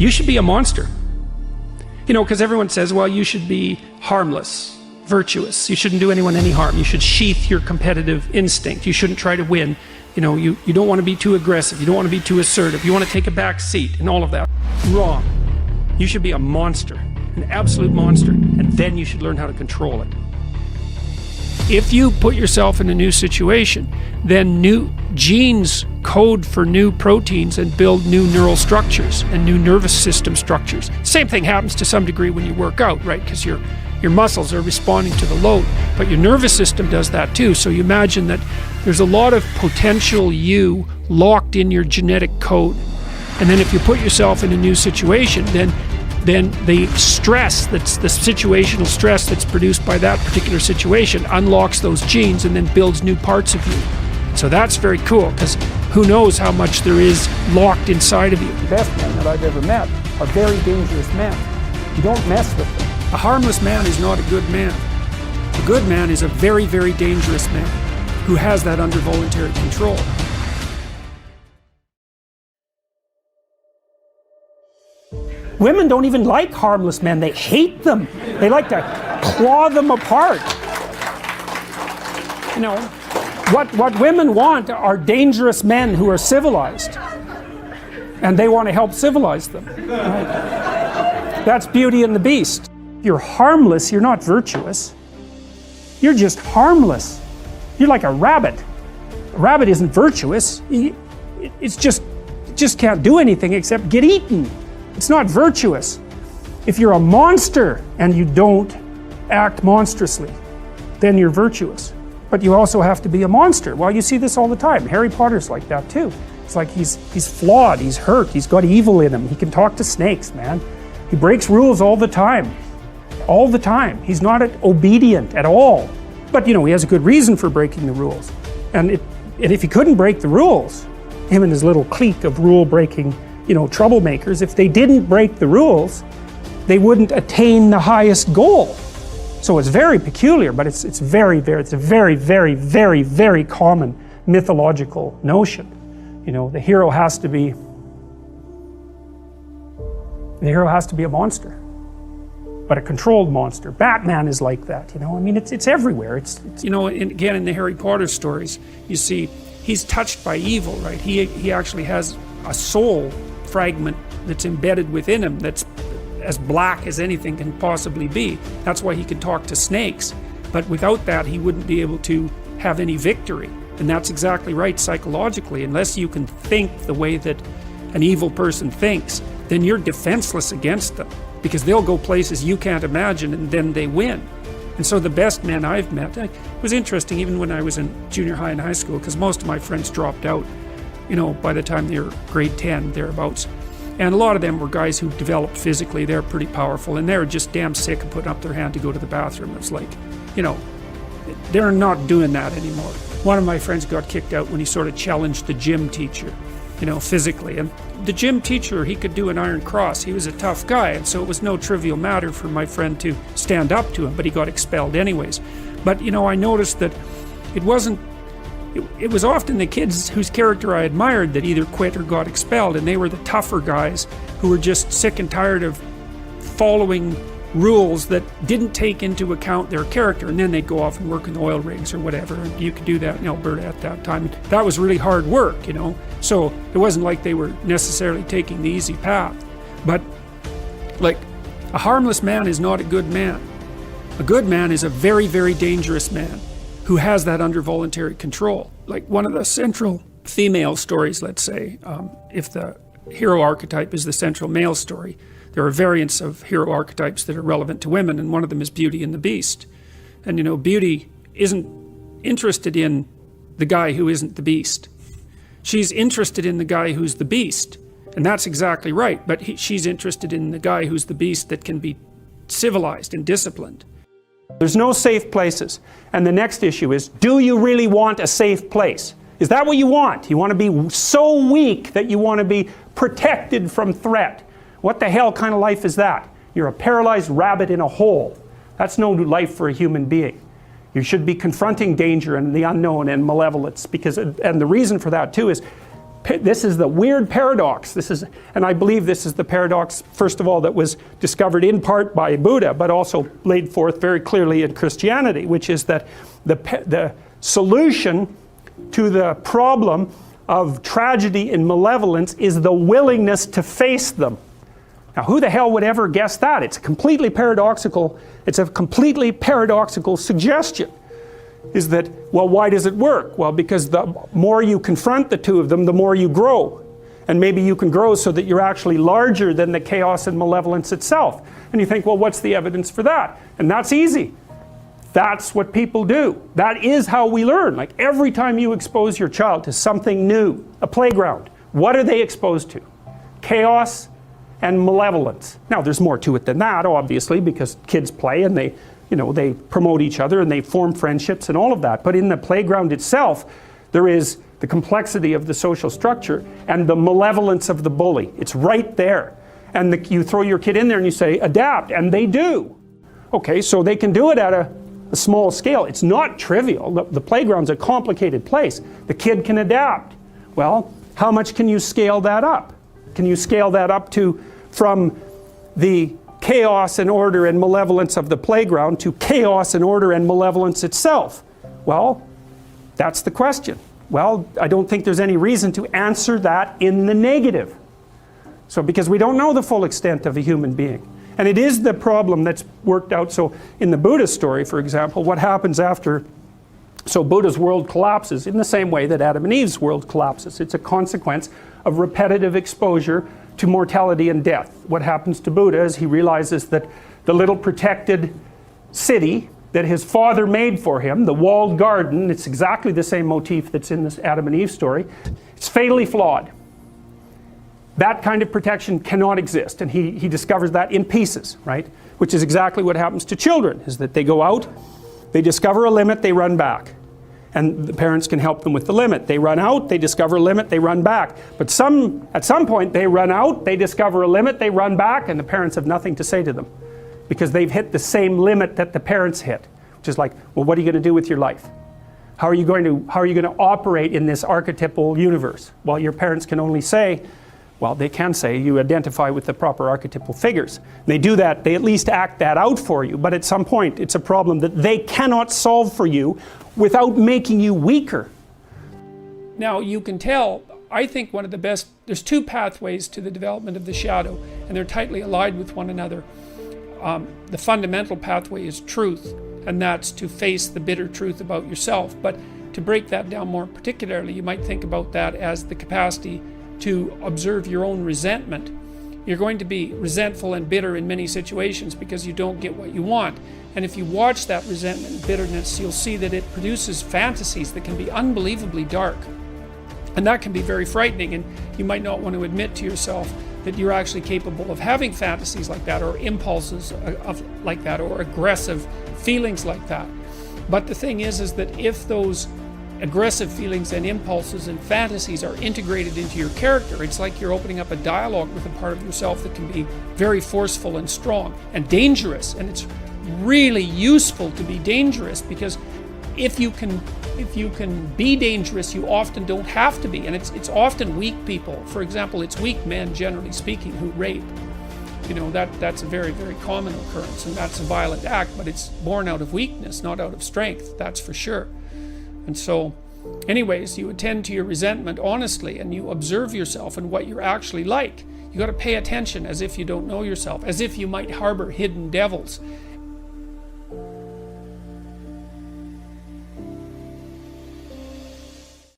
You should be a monster. You know, because everyone says, well, you should be harmless, virtuous. You shouldn't do anyone any harm. You should sheath your competitive instinct. You shouldn't try to win. You know, you don't want to be too aggressive. You don't want to be too assertive. You want to take a back seat and all of that. Wrong. You should be a monster, an absolute monster, and then you should learn how to control it. If you put yourself in a new situation, then new genes code for new proteins and build new neural structures and new nervous system structures. Same thing happens to some degree when you work out, right? Because your muscles are responding to the load, but your nervous system does that too. So you imagine that there's a lot of potential you locked in your genetic code. And then if you put yourself in a new situation, then the stress, that's the situational stress that's produced by that particular situation, unlocks those genes and then builds new parts of you. So that's very cool, because who knows how much there is locked inside of you. The best men that I've ever met are very dangerous men. You don't mess with them. A harmless man is not a good man. A good man is a very, very dangerous man who has that under voluntary control. Women don't even like harmless men. They hate them. They like to claw them apart. You know, what women want are dangerous men who are civilized. And they want to help civilize them. Right? That's Beauty and the Beast. You're harmless, you're not virtuous. You're just harmless. You're like a rabbit. A rabbit isn't virtuous. It just can't do anything except get eaten. It's not virtuous. If you're a monster and you don't act monstrously, then you're virtuous. But you also have to be a monster. Well, you see this all the time. Harry Potter's like that too. It's like he's flawed, he's hurt, he's got evil in him. He can talk to snakes, man. He breaks rules all the time. All the time. He's not obedient at all. But you know, he has a good reason for breaking the rules. And if he couldn't break the rules, him and his little clique of rule-breaking, you know, troublemakers, if they didn't break the rules, they wouldn't attain the highest goal. So it's very peculiar, but it's a very, very common mythological notion. You know, the hero has to be a monster, but a controlled monster. Batman is like that, you know. I mean, it's everywhere. It's you know, again, in the Harry Potter stories, you see he's touched by evil, right? He actually has a soul fragment that's embedded within him that's as black as anything can possibly be. That's why he can talk to snakes. But without that, he wouldn't be able to have any victory. And that's exactly right psychologically. Unless you can think the way that an evil person thinks, then you're defenseless against them, because they'll go places you can't imagine and then they win. And so the best men I've met, it was interesting even when I was in junior high and high school, because most of my friends dropped out, you know, by the time they were grade 10, thereabouts. And a lot of them were guys who developed physically. They're pretty powerful, and they're just damn sick of putting up their hand to go to the bathroom. It's like, you know, they're not doing that anymore. One of my friends got kicked out when he sort of challenged the gym teacher, you know, physically. And the gym teacher, he could do an iron cross. He was a tough guy, and so it was no trivial matter for my friend to stand up to him, but he got expelled anyways. But, you know, I noticed that it wasn't, it was often the kids whose character I admired that either quit or got expelled, and they were the tougher guys who were just sick and tired of following rules that didn't take into account their character, and then they'd go off and work in oil rigs or whatever. And you could do that in Alberta at that time. That was really hard work, you know, so it wasn't like they were necessarily taking the easy path. But like, a harmless man is not a good man. A good man is a very, very dangerous man who has that under voluntary control. Like one of the central female stories, let's say, if the hero archetype is the central male story, there are variants of hero archetypes that are relevant to women, and one of them is Beauty and the Beast. And you know, Beauty isn't interested in the guy who isn't the beast. She's interested in the guy who's the beast, and that's exactly right, but she's interested in the guy who's the beast that can be civilized and disciplined. There's no safe places. And the next issue is, do you really want a safe place? Is that what you want? You want to be so weak that you want to be protected from threat? What the hell kind of life is that? You're a paralyzed rabbit in a hole. That's no life for a human being. You should be confronting danger and the unknown and malevolence, because, and the reason for that too is, This is the weird paradox. And I believe this is the paradox, first of all, that was discovered in part by Buddha, but also laid forth very clearly in Christianity, which is that the solution to the problem of tragedy and malevolence is the willingness to face them. Now, who the hell would ever guess that? It's a completely paradoxical suggestion. Is that, well, why does it work? Well, because the more you confront the two of them, the more you grow. And maybe you can grow so that you're actually larger than the chaos and malevolence itself. And you think, well, what's the evidence for that? And that's easy. That's what people do. That is how we learn. Like every time you expose your child to something new, a playground, what are they exposed to? Chaos and malevolence. Now, there's more to it than that, obviously, because kids play and they promote each other and they form friendships and all of that. But in the playground itself, there is the complexity of the social structure and the malevolence of the bully. It's right there. And you throw your kid in there and you say, adapt, and they do. Okay, so they can do it at a small scale. It's not trivial. The playground's a complicated place. The kid can adapt. Well, how much can you scale that up? Can you scale that up from the chaos and order and malevolence of the playground to chaos and order and malevolence itself? Well, that's the question. Well, I don't think there's any reason to answer that in the negative. So, because we don't know the full extent of a human being. And it is the problem that's worked out. So, in the Buddha story, for example, what happens after, so Buddha's world collapses in the same way that Adam and Eve's world collapses. It's a consequence of repetitive exposure to mortality and death. What happens to Buddha is he realizes that the little protected city that his father made for him, the walled garden, it's exactly the same motif that's in this Adam and Eve story, it's fatally flawed. That kind of protection cannot exist, and he discovers that in pieces, right? Which is exactly what happens to children, is that they go out, they discover a limit, they run back. And the parents can help them with the limit. They run out, they discover a limit, they run back. But at some point they run out, they discover a limit, they run back, and the parents have nothing to say to them. Because they've hit the same limit that the parents hit. Which is like, well, what are you going to do with your life? How are you going to operate in this archetypal universe? Well, your parents can only say, well, they can say you identify with the proper archetypal figures. They do that, they at least act that out for you, but at some point it's a problem that they cannot solve for you without making you weaker. Now, you can tell, I think one of the best, there's two pathways to the development of the shadow, and they're tightly allied with one another. The fundamental pathway is truth, and that's to face the bitter truth about yourself. But to break that down more particularly, you might think about that as the capacity to observe your own resentment. You're going to be resentful and bitter in many situations because you don't get what you want. And if you watch that resentment and bitterness, you'll see that it produces fantasies that can be unbelievably dark. And that can be very frightening, and you might not want to admit to yourself that you're actually capable of having fantasies like that, or impulses like that, or aggressive feelings like that. But the thing is that if those aggressive feelings and impulses and fantasies are integrated into your character, it's like you're opening up a dialogue with a part of yourself that can be very forceful and strong and dangerous. And it's really useful to be dangerous, because if you can be dangerous, you often don't have to be. And it's often weak people. For example, it's weak men, generally speaking, who rape. You know, that's a very, very common occurrence, and that's a violent act, but it's born out of weakness, not out of strength, that's for sure. And so, anyways, you attend to your resentment honestly, and you observe yourself and what you're actually like. You got to pay attention as if you don't know yourself, as if you might harbor hidden devils.